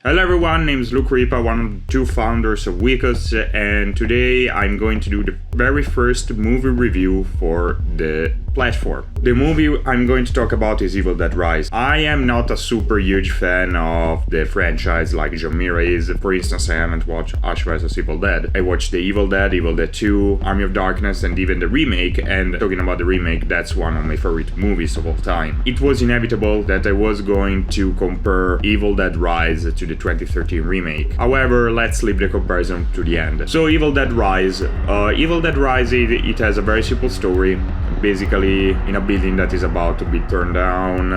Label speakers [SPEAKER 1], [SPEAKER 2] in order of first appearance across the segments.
[SPEAKER 1] Hello everyone, name is Luke Ripa, one of the two founders of Wikos, and today I'm going to do the very first movie review for the platform. The movie I'm going to talk about is Evil Dead Rise. I am not a super huge fan of the franchise like John Mira is. For instance, I haven't watched Ash vs Evil Dead. I watched the Evil Dead 2, Army of Darkness, and even the remake, and talking about the remake, that's one of my favorite movies of all time. It was inevitable that I was going to compare Evil Dead Rise to the 2013 remake. However, let's leave the comparison to the end. So Evil Dead Rise. It has a very simple story. Basically, in a building that is about to be turned down,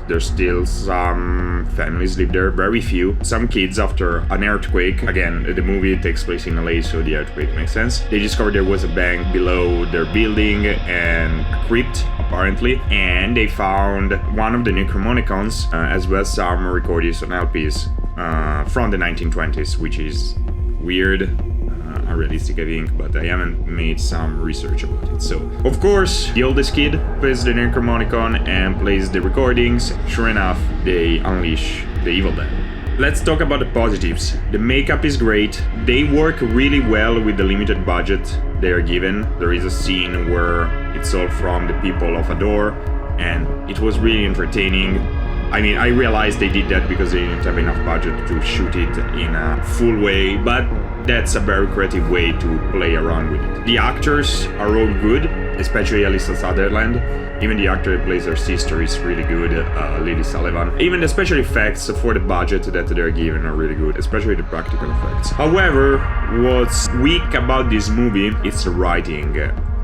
[SPEAKER 1] there's still some families live there, very few. Some kids, after an earthquake, again, the movie takes place in LA, so the earthquake makes sense. They discovered there was a bank below their building and a crypt, apparently, and they found one of the Necromonicons, as well as some recordings on LPs from the 1920s, which is weird. Unrealistic, I think, but I haven't made some research about it. So, of course, the oldest kid plays the Necromonicon and plays the recordings. Sure enough, they unleash the Evil Dead. Let's talk about the positives. The makeup is great. They work really well with the limited budget they are given. There is a scene where it's all from the people of a door, and it was really entertaining. I mean, I realized they did that because they didn't have enough budget to shoot it in a full way, but that's a very creative way to play around with it. The actors are all good, especially Alyssa Sutherland. Even the actor who plays her sister is really good, Lily Sullivan. Even the special effects for the budget that they're given are really good, especially the practical effects. However, what's weak about this movie is the writing.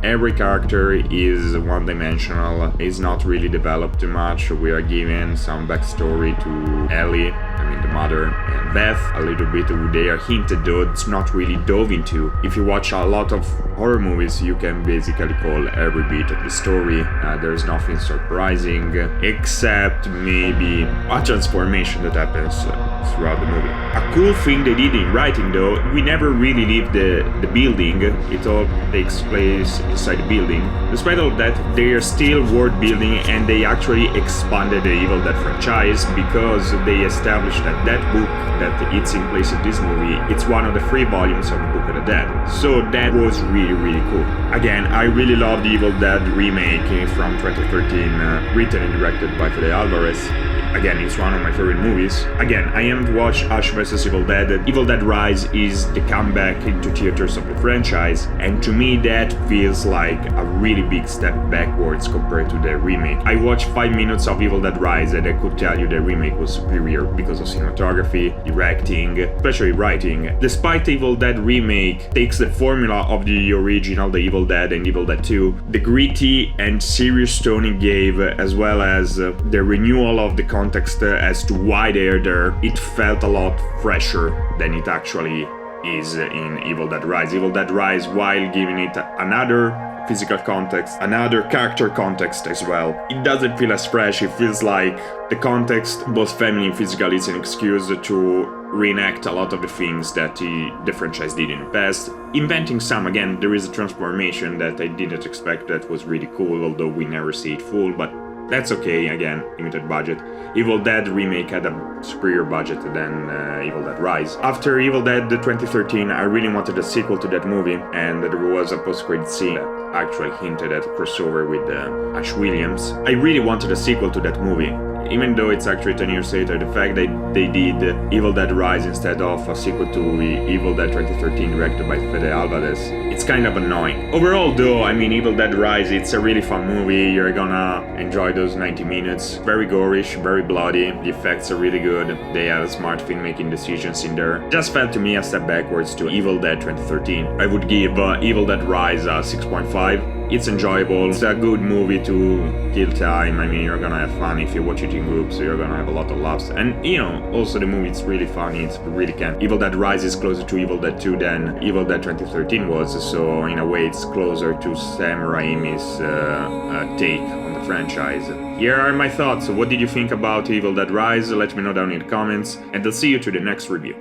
[SPEAKER 1] Every character is one-dimensional, is not really developed too much. We are given some backstory to Ellie, the mother, and Beth, a little bit. They are hinted, though it's not really dove into. If you watch a lot of horror movies, you can basically call every bit of the story. There's nothing surprising, except maybe a transformation that happens throughout the movie. A cool thing they did in writing, though, we never really leave the building. It all takes place inside the building. Despite all of that, they are still world building, and they actually expanded the Evil Dead franchise because they established that book that it's in place in this movie, it's one of the 3 volumes of the Book of the Dead. So that was really, really cool. Again, I really love the Evil Dead remake from 2013, written and directed by Fede Alvarez. Again, it's one of my favorite movies. Again, I haven't watched Ash vs Evil Dead. Evil Dead Rise is the comeback into theaters of the franchise, and to me that feels like a really big step backwards compared to the remake. I watched 5 minutes of Evil Dead Rise and I could tell you the remake was superior because of cinematography, directing, especially writing. Despite the Evil Dead remake takes the formula of the original, the Evil Dead and Evil Dead 2, the gritty and serious tone it gave, as well as the renewal of the context as to why they're there, it felt a lot fresher than it actually is in Evil Dead Rise. Evil Dead Rise, while giving it another physical context, another character context as well, it doesn't feel as fresh. It feels like the context, both family and physical, is an excuse to reenact a lot of the things that the franchise did in the past. Inventing some, again, there is a transformation that I didn't expect that was really cool, although we never see it full, but that's okay, again, limited budget. Evil Dead remake had a superior budget than Evil Dead Rise. After Evil Dead 2013, I really wanted a sequel to that movie, and there was a post-credit scene that actually hinted at a crossover with Ash Williams. I really wanted a sequel to that movie. Even though it's actually 10 years later, the fact that they did Evil Dead Rise instead of a sequel to Evil Dead 2013 directed by Fede Alvarez, it's kind of annoying. Overall though, Evil Dead Rise, it's a really fun movie. You're gonna enjoy those 90 minutes. Very gorish, very bloody. The effects are really good. They have smart filmmaking decisions in there. Just felt to me a step backwards to Evil Dead 2013. I would give Evil Dead Rise a 6.5. It's enjoyable. It's a good movie to kill time. You're gonna have fun if you watch it in groups. You're gonna have a lot of laughs. And, also the movie, it's really funny. It's really camp. Evil Dead Rise is closer to Evil Dead 2 than Evil Dead 2013 was. So, in a way, it's closer to Sam Raimi's take on the franchise. Here are my thoughts. What did you think about Evil Dead Rise? Let me know down in the comments. And I'll see you to the next review.